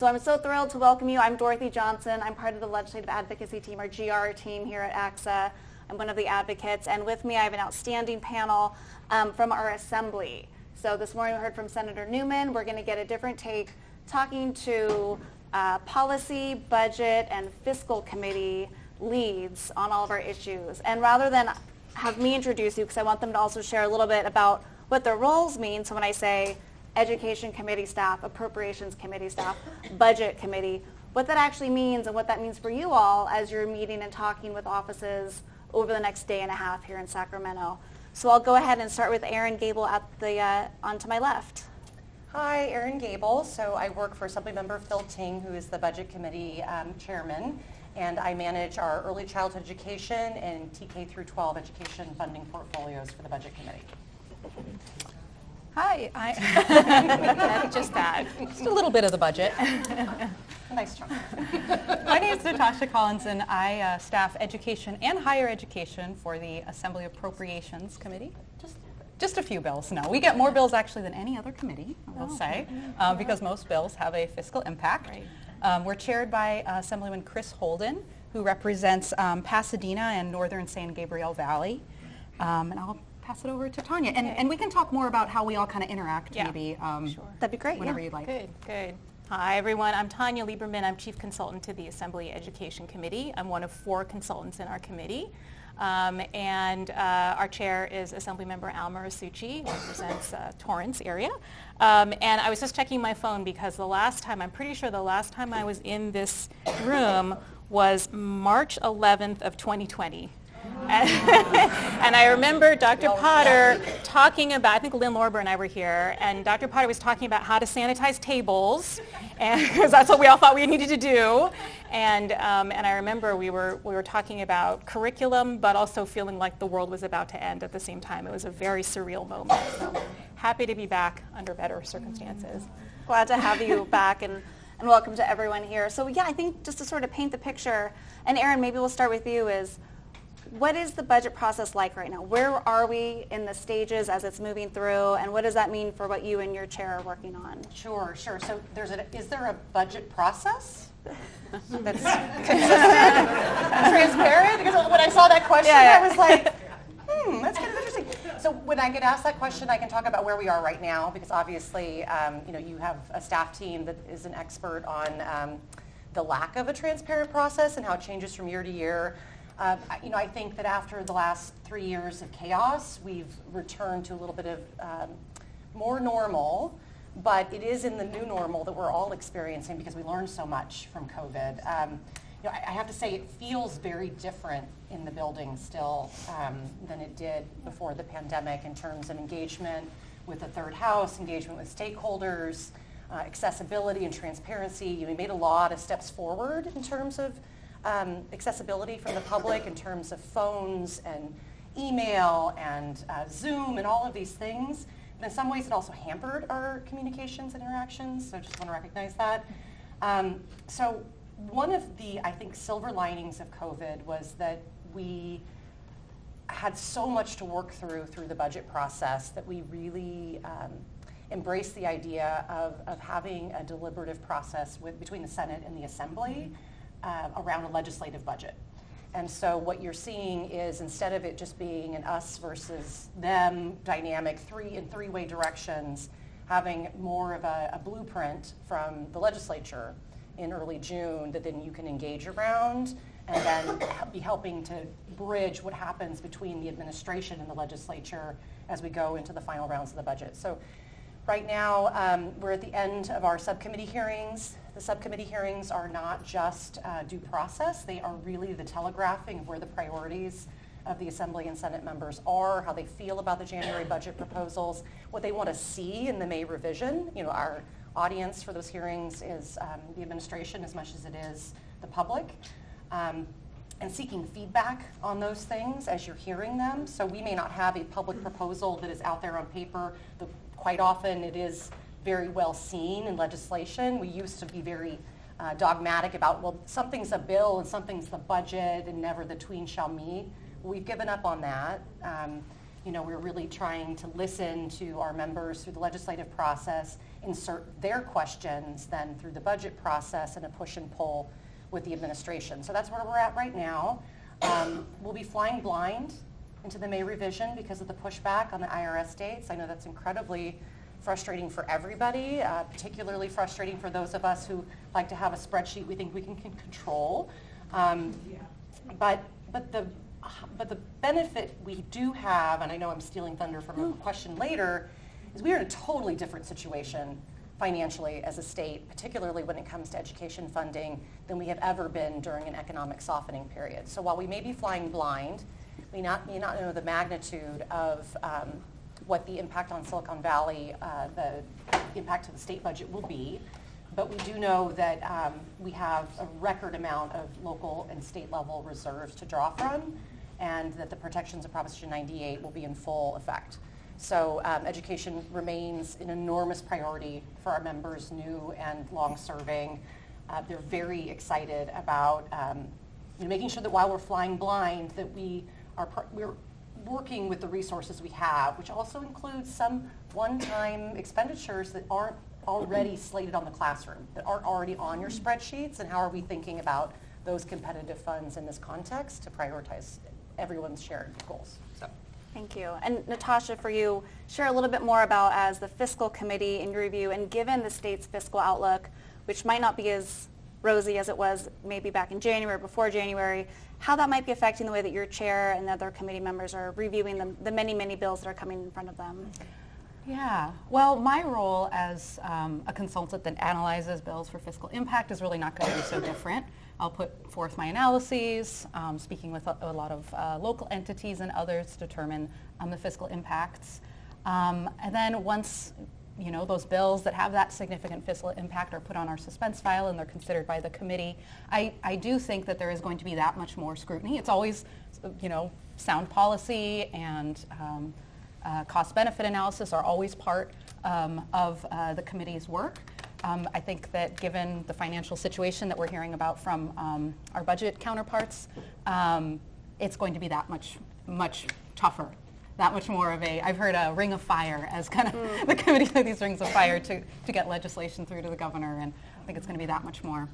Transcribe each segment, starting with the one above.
So I'm so thrilled to welcome you. I'm Dorothy Johnson. I'm part of the Legislative Advocacy Team, our GR team here at ACSA. I'm one of the advocates, and with me I have an outstanding panel from our assembly. So this morning we heard from Senator Newman. We're going to get a different take talking to policy, budget, and fiscal committee leads on all of our issues. And rather than have me introduce you, because I want them to also share a little bit about what their roles mean, so when I say Education Committee staff, Appropriations Committee staff, Budget Committee, what that actually means and what that means for you all as you're meeting and talking with offices over the next day and a half here in Sacramento. So I'll go ahead and start with Erin Gable on to my left. Hi, Erin Gable. So I work for Assemblymember Phil Ting, who is the Budget Committee chairman, and I manage our early childhood education and TK through 12 education funding portfolios for the Budget Committee. Hi, just a little bit of the budget. Nice chunk. My name is Natasha Collins, and I staff education and higher education for the Assembly Appropriations Committee. Just a few bills. No, we get more bills actually than any other committee, I will say, because most bills have a fiscal impact. Right. We're chaired by Assemblyman Chris Holden, who represents Pasadena and northern San Gabriel Valley. And I'll pass it over to Tanya, and we can talk more about how we all kind of interact, maybe. Sure. That'd be great. Whenever you'd like. Good. Hi, everyone. I'm Tanya Lieberman. I'm Chief Consultant to the Assembly Education Committee. I'm one of 4 consultants in our committee. And our chair is Assemblymember Alma Rasucci, who represents Torrance area. And I was just checking my phone because I'm pretty sure the last time I was in this room was March 11th of 2020. And I remember Dr. Potter talking about, I think Lynn Lorber and I were here, and Dr. Potter was talking about how to sanitize tables, because that's what we all thought we needed to do. And I remember we were talking about curriculum, but also feeling like the world was about to end at the same time. It was a very surreal moment. So happy to be back under better circumstances. Glad to have you back, and welcome to everyone here. So yeah, I think just to sort of paint the picture, and Erin, maybe we'll start with you, is what is the budget process like right now? Where are we in the stages as it's moving through, and what does that mean for what you and your chair are working on? Sure. So is there a budget process that's consistent and transparent? Because when I saw that question, I was like, that's kind of interesting. So when I get asked that question, I can talk about where we are right now, because obviously, you have a staff team that is an expert on the lack of a transparent process and how it changes from year to year. I think that after the last 3 years of chaos, we've returned to a little bit of more normal, but it is in the new normal that we're all experiencing because we learned so much from COVID. I have to say it feels very different in the building still than it did before the pandemic in terms of engagement with the third house, engagement with stakeholders, accessibility and transparency. We made a lot of steps forward in terms of accessibility from the public in terms of phones and email and Zoom and all of these things. And in some ways it also hampered our communications and interactions, so I just want to recognize that. So one of the, I think, silver linings of COVID was that we had so much to work through the budget process that we really embraced the idea of having a deliberative process between the Senate and the Assembly around a legislative budget. And so what you're seeing is, instead of it just being an us versus them dynamic, three-way directions, having more of a blueprint from the legislature in early June that then you can engage around, and then be helping to bridge what happens between the administration and the legislature as we go into the final rounds of the budget. So right now, we're at the end of our subcommittee hearings. The subcommittee hearings are not just due process. They are really the telegraphing of where the priorities of the Assembly and Senate members are, how they feel about the January budget proposals, what they want to see in the May revision. Our audience for those hearings is the administration as much as it is the public. And seeking feedback on those things as you're hearing them. So we may not have a public proposal that is out there on paper. Quite often it is very well seen in legislation. We used to be very dogmatic about, well, something's a bill and something's the budget and never the twain shall meet. We've given up on that. We're really trying to listen to our members through the legislative process insert their questions then through the budget process and a push and pull with the administration. So that's where we're at right now. We'll be flying blind into the May revision because of the pushback on the IRS dates. I know that's incredibly frustrating for everybody, particularly frustrating for those of us who like to have a spreadsheet we think we can control. But the benefit we do have, and I know I'm stealing thunder from a question later, is we are in a totally different situation financially as a state, particularly when it comes to education funding, than we have ever been during an economic softening period. So while we may be flying blind, we may not know the magnitude of what the impact on Silicon Valley, the impact to the state budget will be, but we do know that we have a record amount of local and state level reserves to draw from, and that the protections of Proposition 98 will be in full effect. So education remains an enormous priority for our members, new and long-serving. They're very excited about making sure that while we're flying blind, that we're working with the resources we have, which also includes some one-time expenditures that aren't already slated on the classroom, that aren't already on your spreadsheets, and how are we thinking about those competitive funds in this context to prioritize everyone's shared goals. So. Thank you. And Natasha, for you, share a little bit more about, as the fiscal committee in your review, and given the state's fiscal outlook, which might not be as rosy as it was maybe back in January, before January, how that might be affecting the way that your chair and the other committee members are reviewing the many, many bills that are coming in front of them. Yeah, well, my role as a consultant that analyzes bills for fiscal impact is really not going to be so different. I'll put forth my analyses, speaking with a lot of local entities and others to determine the fiscal impacts. And then once those bills that have that significant fiscal impact are put on our suspense file and they're considered by the committee, I do think that there is going to be that much more scrutiny. It's always, sound policy and cost-benefit analysis are always part of the committee's work. I think that given the financial situation that we're hearing about from our budget counterparts, it's going to be that much tougher, that much more of I've heard a ring of fire as kind of the committee of these rings of fire to get legislation through to the governor, and I think it's going to be that much more.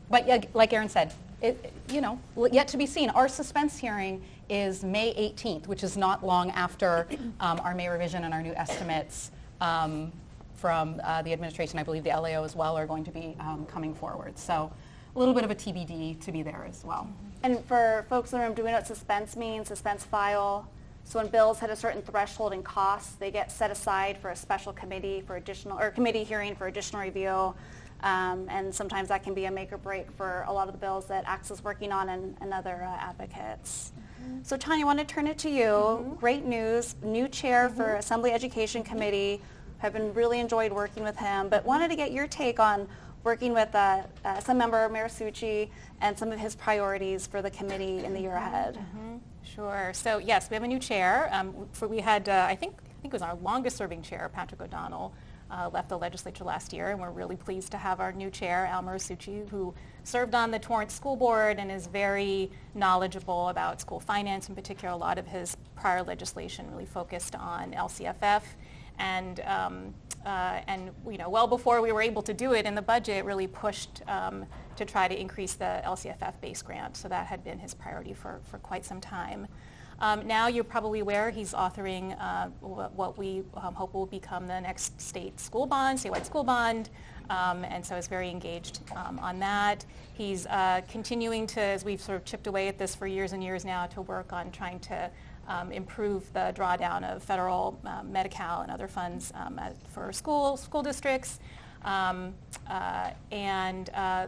But yeah, like Erin said, yet to be seen. Our suspense hearing is May 18th, which is not long after our May revision and our new estimates from the administration. I believe the LAO as well are going to be coming forward. So a little bit of a TBD to be there as well. And for folks in the room, do we know what suspense means, suspense file? So when bills hit a certain threshold in costs, they get set aside for a special committee for additional, or committee hearing for additional review. And sometimes that can be a make or break for a lot of the bills that ACSA is working on and other advocates. So Tanya, I want to turn it to you. Great news, new chair for Assembly Education Committee. Have been really enjoyed working with him, but wanted to get your take on working with some member Mayor Succi and some of his priorities for the committee in the year ahead. Sure. So yes, we have a new chair. We had, I think it was our longest serving chair, Patrick O'Donnell, left the legislature last year, and we're really pleased to have our new chair, Mayor Succi, who served on the Torrance School Board and is very knowledgeable about school finance. In particular, a lot of his prior legislation really focused on LCFF. And well before we were able to do it in the budget, really pushed to try to increase the LCFF base grant. So that had been his priority for quite some time. Now you're probably aware he's authoring what we hope will become the next statewide school bond. And so is very engaged on that. He's continuing to, as we've sort of chipped away at this for years and years now, to work on trying to improve the drawdown of federal Medi-Cal and other funds for school districts. And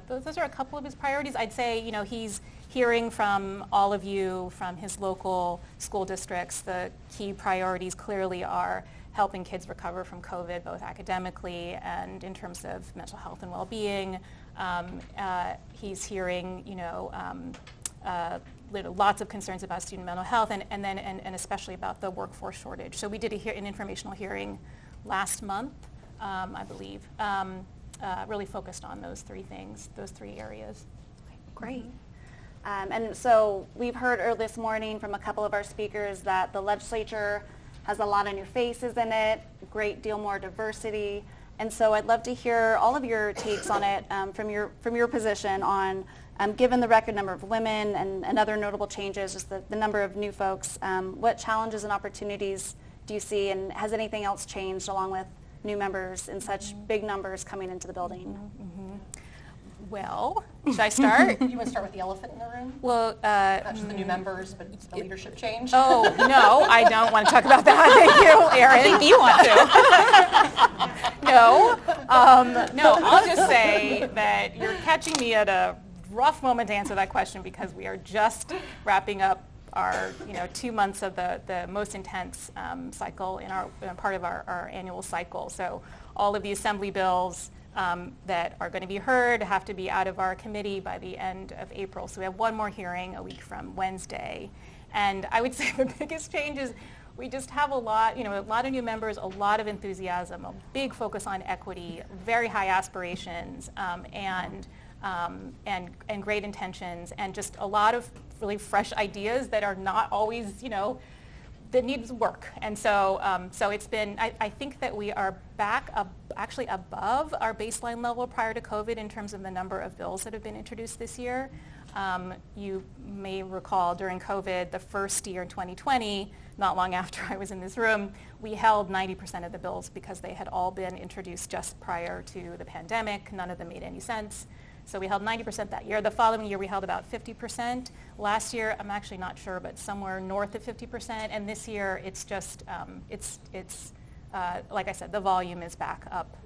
those are a couple of his priorities. I'd say, he's hearing from all of you, from his local school districts. The key priorities clearly are helping kids recover from COVID, both academically and in terms of mental health and well-being. He's hearing, lots of concerns about student mental health and especially about the workforce shortage. So we did an informational hearing last month, I believe, really focused on those three things, those three areas. Great. And so we've heard early this morning from a couple of our speakers that the legislature has a lot of new faces in it, great deal more diversity. And so I'd love to hear all of your takes on it from your position on, given the record number of women and other notable changes, just the number of new folks, what challenges and opportunities do you see, and has anything else changed along with new members in such big numbers coming into the building? Well, should I start? You want to start with the elephant in the room? Well, Not just the new members, but the leadership change? oh, no, I don't want to talk about that. Thank you, Erin. I think you want to. No, I'll just say that you're catching me at a rough moment to answer that question because we are just wrapping up our 2 months of the most intense cycle in part of our annual cycle. So all of the assembly bills that are going to be heard have to be out of our committee by the end of April. So we have one more hearing a week from Wednesday. And I would say the biggest change is we just have a lot of new members, a lot of enthusiasm, a big focus on equity, very high aspirations, and great intentions, and just a lot of really fresh ideas that are not always, that needs work. And so, so it's been, I think that we are back actually above our baseline level prior to COVID in terms of the number of bills that have been introduced this year. You may recall during COVID, the first year in 2020, not long after I was in this room, we held 90% of the bills because they had all been introduced just prior to the pandemic. None of them made any sense. So we held 90% that year. The following year we held about 50%. Last year, I'm actually not sure, but somewhere north of 50%. And this year it's just, like I said, the volume is back up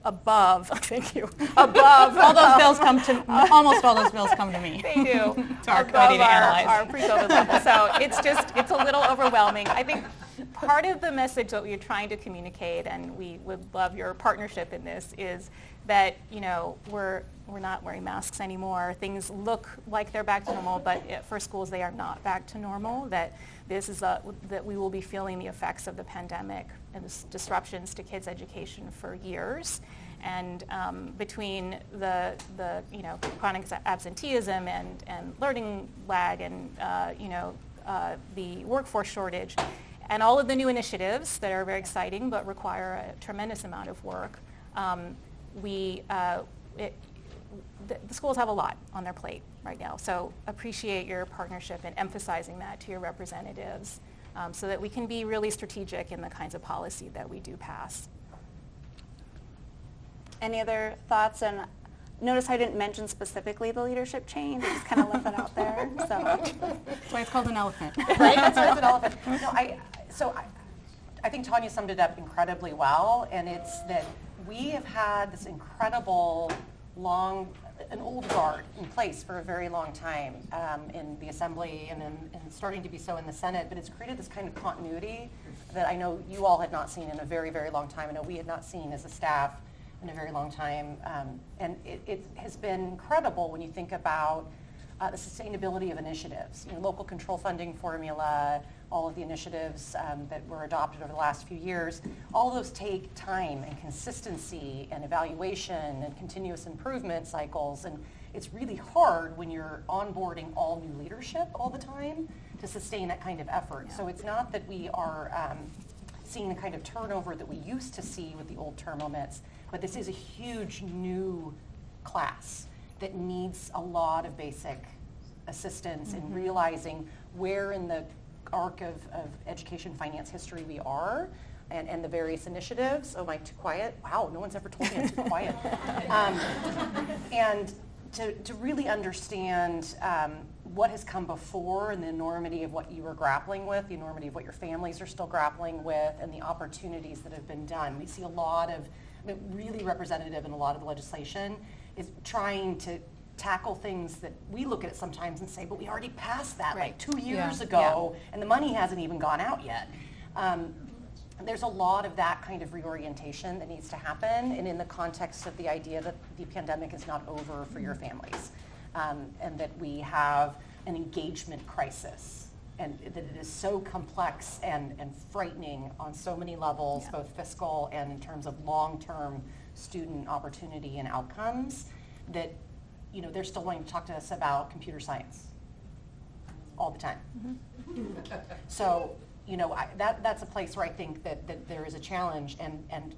above, thank you, above. All those bills come to, almost all those bills come to me. They do. To our committee to analyze. Our pre-COVID level. So it's a little overwhelming. I think part of the message that we're trying to communicate, and we would love your partnership in this, is that we're not wearing masks anymore. Things look like they're back to normal, but for schools they are not back to normal. That this is that we will be feeling the effects of the pandemic and the disruptions to kids' education for years. And between the chronic absenteeism and learning lag and the workforce shortage, and all of the new initiatives that are very exciting but require a tremendous amount of work, the schools have a lot on their plate right now. So appreciate your partnership and emphasizing that to your representatives so that we can be really strategic in the kinds of policy that we do pass. Any other thoughts? And notice I didn't mention specifically the leadership change. I just kind of left it out there. So That's why it's called an elephant. Right? That's why it's an elephant. No, I think Tanya summed it up incredibly well, and it's that we have had this incredible an old guard in place for a very long time in the Assembly and starting to be so in the Senate, but it's created this kind of continuity that I know you all had not seen in a very, very long time. I know we had not seen as a staff in a very long time, and it has been incredible when you think about the sustainability of initiatives, local control funding formula, all of the initiatives that were adopted over the last few years. All those take time and consistency and evaluation and continuous improvement cycles, and it's really hard when you're onboarding all new leadership all the time to sustain that kind of effort. Yeah. So it's not that we are seeing the kind of turnover that we used to see with the old term limits, but this is a huge new class that needs a lot of basic assistance in realizing where in the arc of education finance history we are and the various initiatives. Oh, am I too quiet? Wow, no one's ever told me I'm too quiet. And to really understand what has come before and the enormity of what you were grappling with, the enormity of what your families are still grappling with, and the opportunities that have been done. We see a lot of, really representative in a lot of the legislation, is trying to tackle things that we look at it sometimes and say, but we already passed that like 2 years ago, and the money hasn't even gone out yet. There's a lot of that kind of reorientation that needs to happen, and in the context of the idea that the pandemic is not over for your families, and that we have an engagement crisis, and that it is so complex and frightening on so many levels, both fiscal and in terms of long-term student opportunity and outcomes, that they're still wanting to talk to us about computer science all the time. So, that's a place where I think that there is a challenge and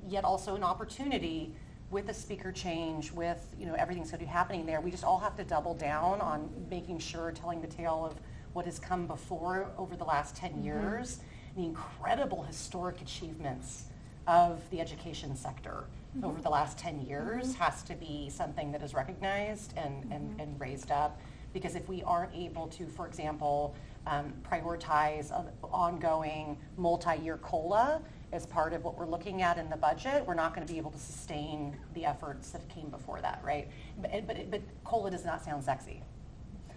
yet also an opportunity with the speaker change, with everything that's going to be happening there. We just all have to double down on making sure, telling the tale of what has come before over the last 10 years, the incredible historic achievements of the education sector over the last 10 years has to be something that is recognized and raised up. Because if we aren't able to, for example, prioritize an ongoing multi-year COLA as part of what we're looking at in the budget, we're not going to be able to sustain the efforts that came before that, right? But COLA does not sound sexy.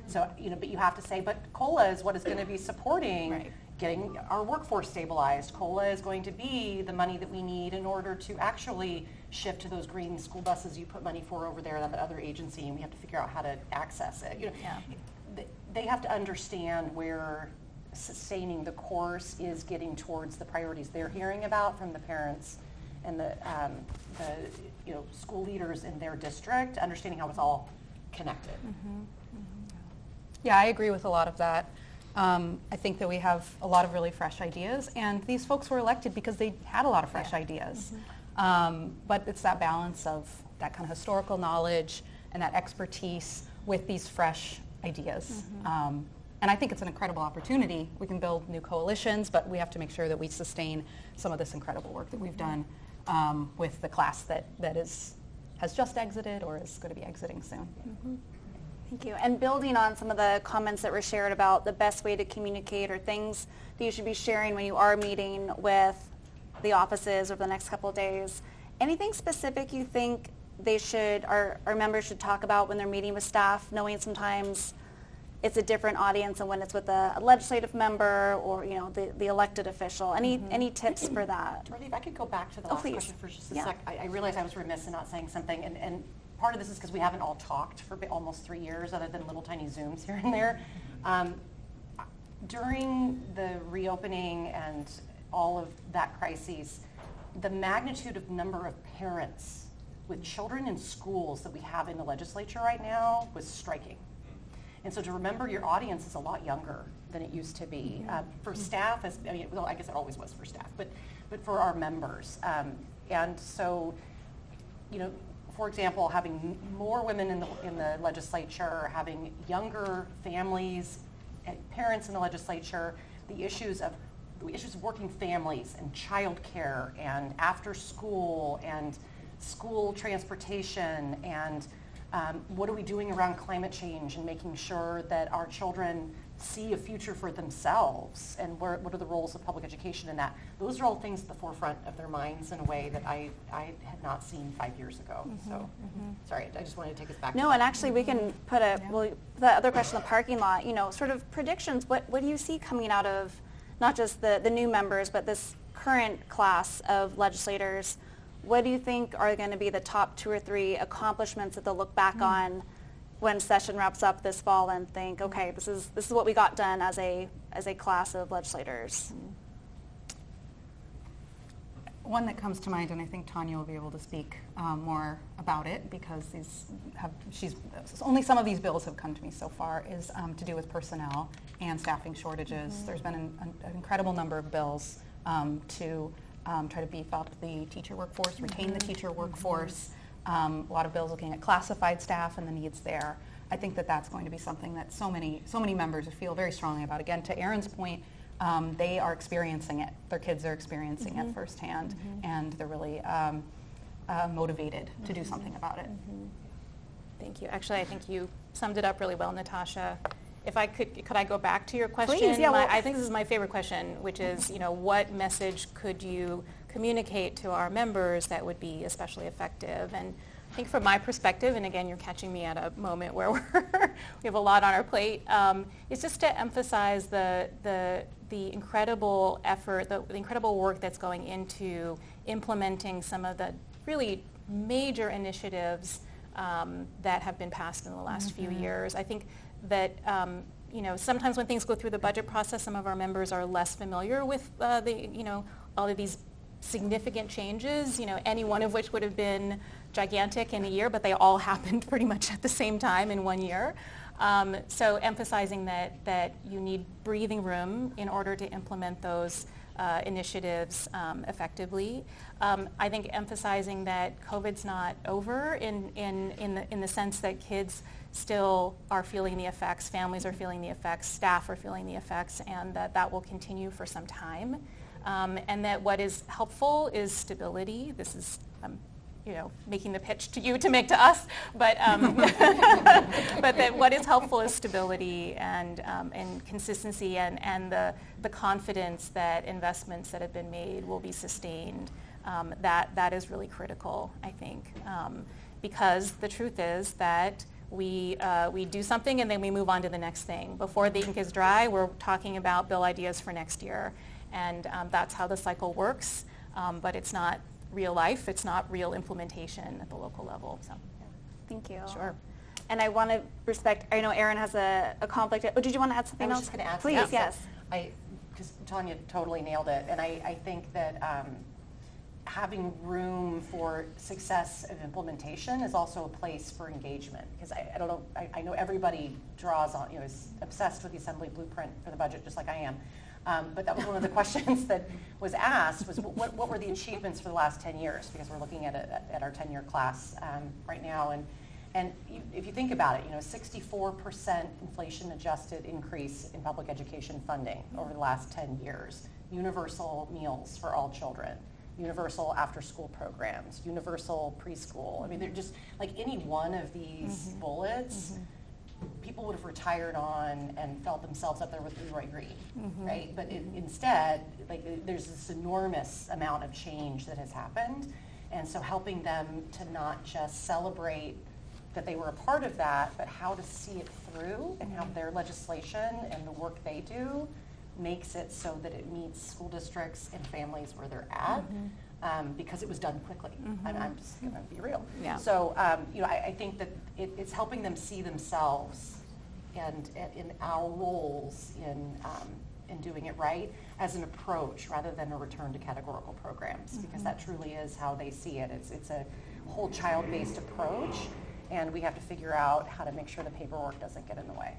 So, but you have to say, but COLA is what is going to be supporting getting our workforce stabilized. COLA is going to be the money that we need in order to actually shift to those green school buses you put money for over there at that other agency, and we have to figure out how to access it. They have to understand where sustaining the course is getting towards the priorities they're hearing about from the parents and the school leaders in their district, understanding how it's all connected. Yeah, I agree with a lot of that. I think that we have a lot of really fresh ideas, and these folks were elected because they had a lot of fresh ideas. But it's that balance of that kind of historical knowledge and that expertise with these fresh ideas. And I think it's an incredible opportunity. We can build new coalitions, but we have to make sure that we sustain some of this incredible work that we've done with the class that has just exited or is going to be exiting soon. Thank you. And building on some of the comments that were shared about the best way to communicate or things that you should be sharing when you are meeting with the offices over the next couple of days, anything specific you think our members should talk about when they're meeting with staff, knowing sometimes it's a different audience than when it's with a legislative member or the elected official. Any tips for that? Dorothy, if I could go back to the last question for just a sec. I realized I was remiss in not saying something, and part of this is because we haven't all talked for almost 3 years other than little tiny Zooms here and there. During the reopening and all of that crisis, the magnitude of number of parents with children in schools that we have in the legislature right now was striking. And so to remember your audience is a lot younger than it used to be. For staff, I guess it always was for staff, but for our members. And so, for example, having more women in the legislature, having younger families, parents in the legislature, the issues of working families and childcare and after school and school transportation and what are we doing around climate change and making sure that our children see a future for themselves and what are the roles of public education in that. Those are all things at the forefront of their minds in a way that I had not seen 5 years ago. So, sorry, I just wanted to take us back. No, and actually we can put the other question, the parking lot, sort of predictions. What do you see coming out of not just the new members, but this current class of legislators? What do you think are going to be the top 2 or 3 accomplishments that they'll look back on when session wraps up this fall and think, okay, this is what we got done as a class of legislators? One that comes to mind, and I think Tanya will be able to speak more about it because only some of these bills have come to me so far, is to do with personnel and staffing shortages. There's been an incredible number of bills to try to beef up the teacher workforce, retain the teacher workforce. A lot of bills looking at classified staff and the needs there. I think that that's going to be something that so many members feel very strongly about. Again, to Erin's point, they are experiencing it. Their kids are experiencing it firsthand, and they're really motivated to do something about it. Thank you. Actually, I think you summed it up really well, Natasha. If I could I go back to your question? Please, yeah. I think this is my favorite question, which is, what message could you communicate to our members that would be especially effective? And I think from my perspective, and again, you're catching me at a moment where we have a lot on our plate, is just to emphasize the incredible effort, the incredible work that's going into implementing some of the really major initiatives that have been passed in the last few years. I think that sometimes when things go through the budget process, some of our members are less familiar with all of these significant changes, any one of which would have been gigantic in a year, but they all happened pretty much at the same time in 1 year. So emphasizing that you need breathing room in order to implement those initiatives effectively. I think emphasizing that COVID's not over in the sense that kids still are feeling the effects, families are feeling the effects, staff are feeling the effects, and that will continue for some time. And that what is helpful is stability. This is making the pitch to you to make to us, but but that what is helpful is stability and consistency and the confidence that investments that have been made will be sustained. That is really critical, I think, because the truth is that we do something and then we move on to the next thing. Before the ink is dry, we're talking about bill ideas for next year, and that's how the cycle works. But it's not real life. It's not real implementation at the local level. So, Thank you. Sure. And I want to respect, I know Erin has a conflict. Oh, did you want to add something I else? was just going to add Please, something. yes. Because Tanya totally nailed it. And I think that having room for success of implementation is also a place for engagement. Because I don't know, I know everybody draws on, is obsessed with the Assembly blueprint for the budget, just like I am. But that was one of the questions that was asked was what were the achievements for the last 10 years? Because we're looking at it at our 10-year class right now. And if you think about it, 64% inflation-adjusted increase in public education funding over the last 10 years. Universal meals for all children. Universal after-school programs. Universal preschool. I mean, they're just like any one of these bullets. People would have retired on and felt themselves up there with Leroy Green, right? But instead, there's this enormous amount of change that has happened, and so helping them to not just celebrate that they were a part of that, but how to see it through and how their legislation and the work they do makes it so that it meets school districts and families where they're at. Because it was done quickly. I'm just going to be real. Yeah. So, I think that it's helping them see themselves and in our roles in doing it right as an approach rather than a return to categorical programs, because that truly is how they see it. It's a whole child-based approach, and we have to figure out how to make sure the paperwork doesn't get in the way.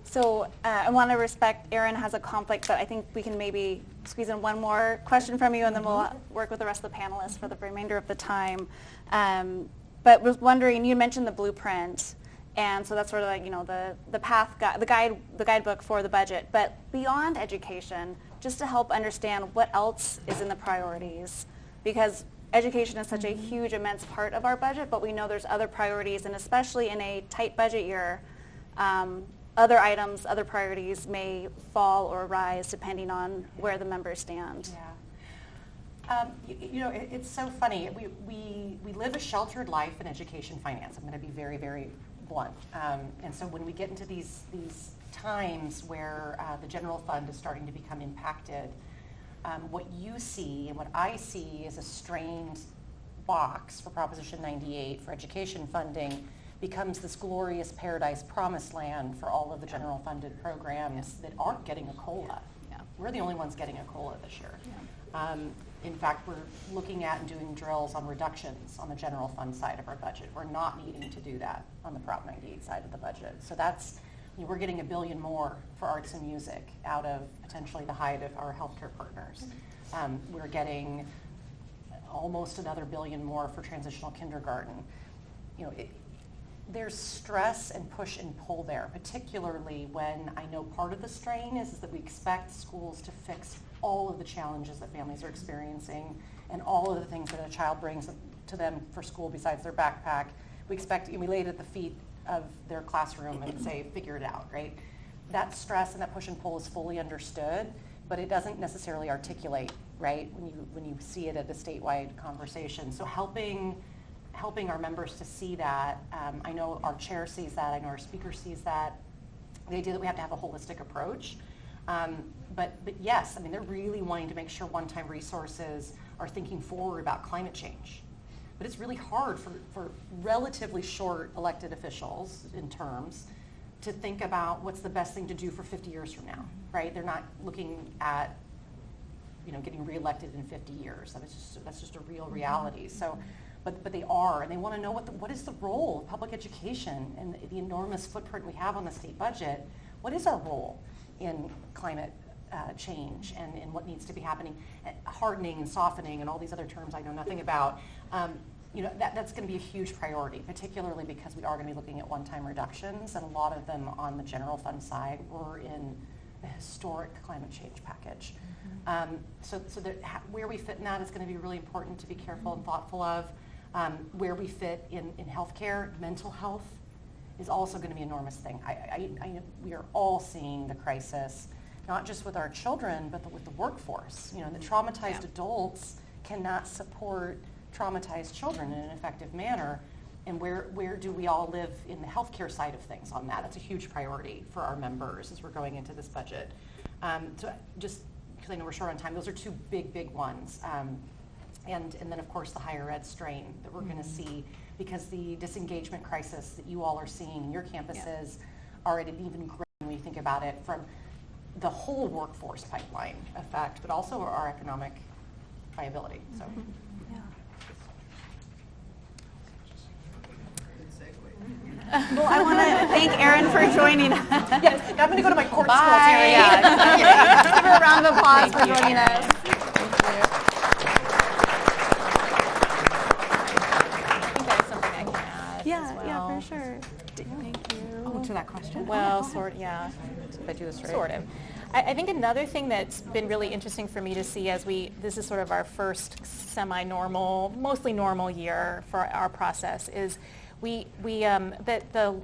So I want to respect Erin has a conflict, but I think we can maybe squeeze in one more question from you, and then we'll work with the rest of the panelists for the remainder of the time. But was wondering, you mentioned the blueprint, and so that's sort of like the path, the guidebook for the budget. But beyond education, just to help understand what else is in the priorities, because education is such a huge, immense part of our budget, but we know there's other priorities, and especially in a tight budget year. Other items, other priorities may fall or rise depending on where the members stand. Yeah. It's so funny. We live a sheltered life in education finance. I'm going to be very, very blunt. And so when we get into these times where the general fund is starting to become impacted, what you see and what I see is a strained box for Proposition 98 for education funding becomes this glorious paradise promised land for all of the general funded programs that aren't getting a COLA. Yeah. We're the only ones getting a COLA this year. Yeah. In fact, we're looking at and doing drills on reductions on the general fund side of our budget. We're not needing to do that on the Prop 98 side of the budget. So that's, we're getting $1 billion more for arts and music out of potentially the height of our healthcare partners. We're getting almost another $1 billion more for transitional kindergarten. There's stress and push and pull there, particularly when I know part of the strain is that we expect schools to fix all of the challenges that families are experiencing and all of the things that a child brings to them for school besides their backpack. We lay it at the feet of their classroom and say, figure it out, right? That stress and that push and pull is fully understood, but it doesn't necessarily articulate, right, when you see it at a statewide conversation. So helping our members to see that. I know our chair sees that. I know our speaker sees that. The idea that we have to have a holistic approach. But yes, I mean, they're really wanting to make sure one-time resources are thinking forward about climate change. But it's really hard for relatively short elected officials in terms to think about what's the best thing to do for 50 years from now, right? They're not looking at getting reelected in 50 years. That's just a real reality. So but they are, and they want to know what is the role of public education and the enormous footprint we have on the state budget. What is our role in climate change and what needs to be happening, hardening and softening and all these other terms I know nothing about. That's going to be a huge priority, particularly because we are going to be looking at one-time reductions, and a lot of them on the general fund side were in the historic climate change package. So where we fit in that is going to be really important to be careful and thoughtful of. Where we fit in healthcare, mental health is also going to be an enormous thing. We are all seeing the crisis, not just with our children, but with the workforce. The traumatized adults cannot support traumatized children in an effective manner. And where do we all live in the healthcare side of things on that? That's a huge priority for our members as we're going into this budget. So just because I know we're short on time, those are two big ones. And then, of course, the higher ed strain that we're going to see, because the disengagement crisis that you all are seeing in your campuses are at an even greater when you think about it from the whole workforce pipeline effect, but also our economic viability. So. Well, I want to thank Erin for joining us. Yes, I'm going to go to my court school Bye. area. Give her a round of applause for joining us. I think that's something I can add Yeah, as well. yeah, for sure. Thank you. Oh, to that question? Well, yeah. If I do this right. Sort of. I think another thing that's been really interesting for me to see this is sort of our first semi-normal, mostly normal year for our process, is that the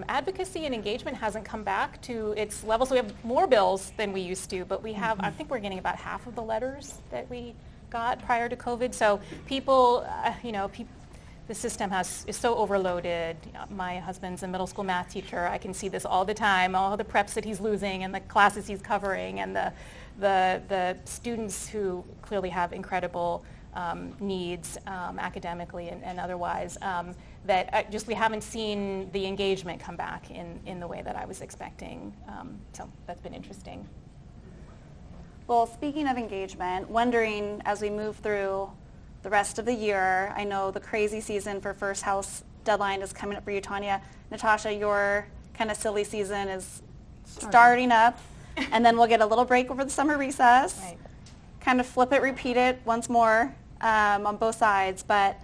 advocacy and engagement hasn't come back to its level. So we have more bills than we used to, but we have, I think we're getting about half of the letters that we got prior to COVID. So people, the system is so overloaded. My husband's a middle school math teacher. I can see this all the time, all the preps that he's losing and the classes he's covering and the students who clearly have incredible needs academically and otherwise, that we haven't seen the engagement come back in the way that I was expecting. So that's been interesting. Well, speaking of engagement, wondering as we move through the rest of the year, I know the crazy season for First House deadline is coming up for you, Tanya. Natasha, your kind of silly season is starting up, and then we'll get a little break over the summer recess. Right. Kind of flip it, repeat it once more on both sides. But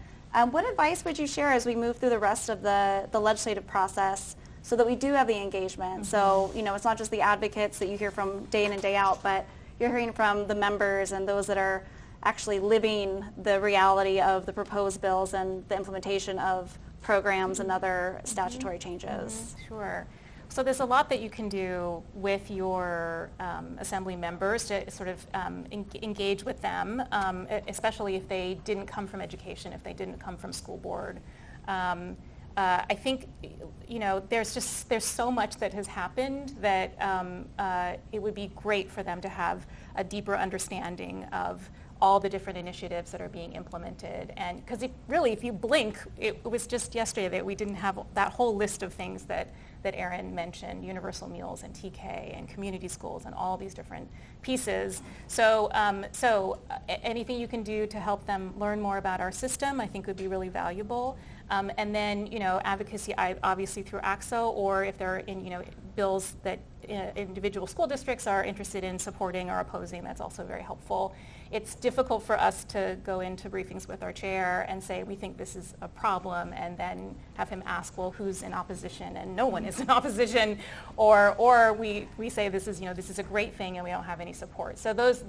what advice would you share as we move through the rest of the legislative process so that we do have the engagement? Mm-hmm. So, it's not just the advocates that you hear from day in and day out, but you're hearing from the members and those that are actually living the reality of the proposed bills and the implementation of programs and other statutory changes. Sure. So there's a lot that you can do with your assembly members to sort of engage with them, especially if they didn't come from education, if they didn't come from school board. I think, there's so much that has happened that it would be great for them to have a deeper understanding of all the different initiatives that are being implemented. And because if you blink, it was just yesterday that we didn't have that whole list of things that Erin mentioned, universal meals and TK and community schools and all these different pieces. So anything you can do to help them learn more about our system, I think would be really valuable. And then, advocacy obviously through ACSA, or if there are bills that individual school districts are interested in supporting or opposing, that's also very helpful. It's difficult for us to go into briefings with our chair and say we think this is a problem, and then have him ask, well, who's in opposition? And no one is in opposition, or we say this is a great thing and we don't have any support. So those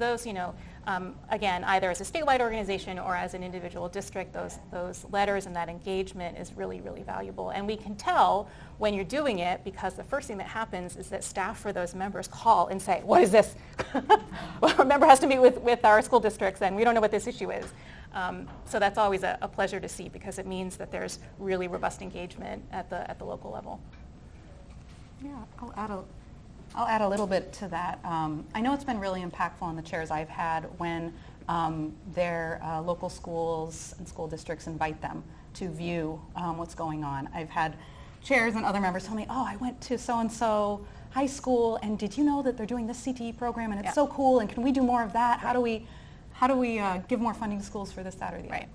again, either as a statewide organization or as an individual district, those letters and that engagement is really, really valuable. And we can tell when you're doing it, because the first thing that happens is that staff for those members call and say, what is this? Well, a member has to meet with our school districts and we don't know what this issue is. So that's always a pleasure to see, because it means that there's really robust engagement at the local level. Yeah, I'll add a little bit to that. I know it's been really impactful on the chairs I've had when their local schools and school districts invite them to view what's going on. I've had chairs and other members tell me, oh, I went to so-and-so high school, and did you know that they're doing this CTE program, and it's so cool, and can we do more of that? How do we give more funding to schools for this, that, or the other? Right.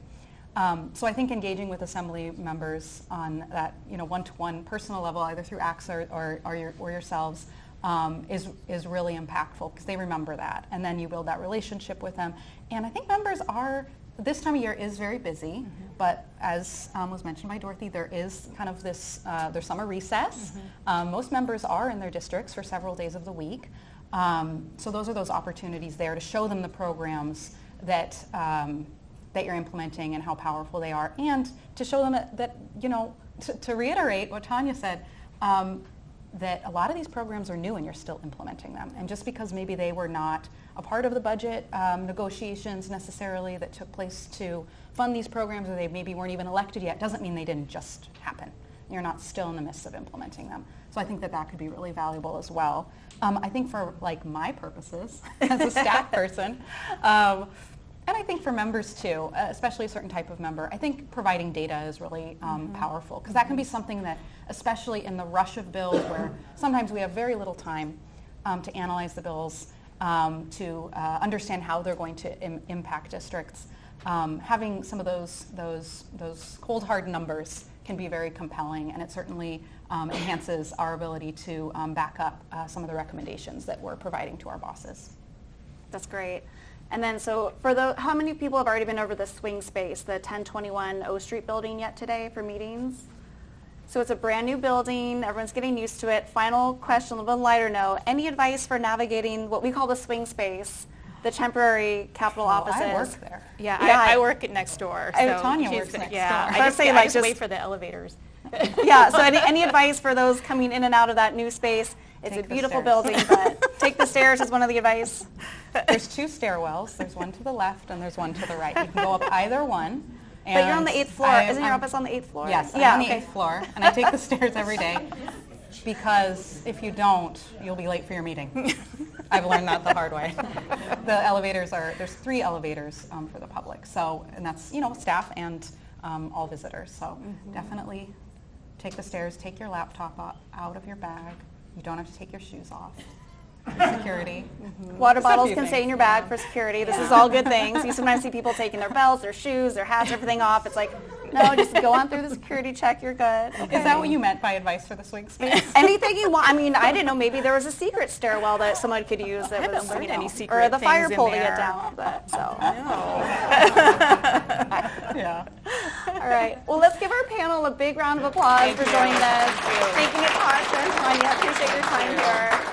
So I think engaging with Assembly members on that, one-to-one personal level, either through ACSA or yourselves, is really impactful because they remember that, and then you build that relationship with them. And I think members are, this time of year is very busy, but as was mentioned by Dorothy, there is kind of this, their summer recess. Most members are in their districts for several days of the week. So those are those opportunities there to show them the programs that that you're implementing and how powerful they are, and to show them that to reiterate what Tanya said, that a lot of these programs are new and you're still implementing them. And just because maybe they were not a part of the budget negotiations necessarily that took place to fund these programs, or they maybe weren't even elected yet, doesn't mean they didn't just happen. You're not still in the midst of implementing them. So I think that could be really valuable as well. I think for my purposes as a staff person, and I think for members too, especially a certain type of member, I think providing data is really powerful, because that can be something that, especially in the rush of bills where sometimes we have very little time to analyze the bills, to understand how they're going to impact districts, having some of those cold hard numbers can be very compelling, and it certainly enhances our ability to back up some of the recommendations that we're providing to our bosses. That's great. And then, so how many people have already been over the swing space, the 1021 O Street building yet today for meetings? So it's a brand new building. Everyone's getting used to it. Final question, a little bit lighter note. Any advice for navigating what we call the swing space, the temporary Capitol offices? I work there. Yeah, I work next door. So Tanya works next door. I just wait for the elevators. Yeah, so any advice for those coming in and out of that new space? It's a beautiful building, but take the stairs is one of the advice. There's 2 stairwells. There's one to the left and there's one to the right. You can go up either one. But you're on the 8th floor. Isn't your office on the 8th floor? Yes, I'm on the 8th floor, and I take the stairs every day, because if you don't, you'll be late for your meeting. I've learned that the hard way. The elevators there's 3 elevators for the public, so, and that's, staff and all visitors. So definitely take the stairs, take your laptop out of your bag. You don't have to take your shoes off. Security. Water bottles can stay in your bag for security. This is all good things. You sometimes see people taking their belts, their shoes, their hats, everything off. It's like, no, just go on through the security check. You're good. Okay. Is that what you meant by advice for the swing space? Anything you want. I mean, I didn't know, maybe there was a secret stairwell that someone could use that was, any secret or the fire things pole in to get there. down. But so. Yeah. All right. Well, let's give our panel a big round of applause for joining us. Thank you, Natasha and Tanya. Appreciate your time here.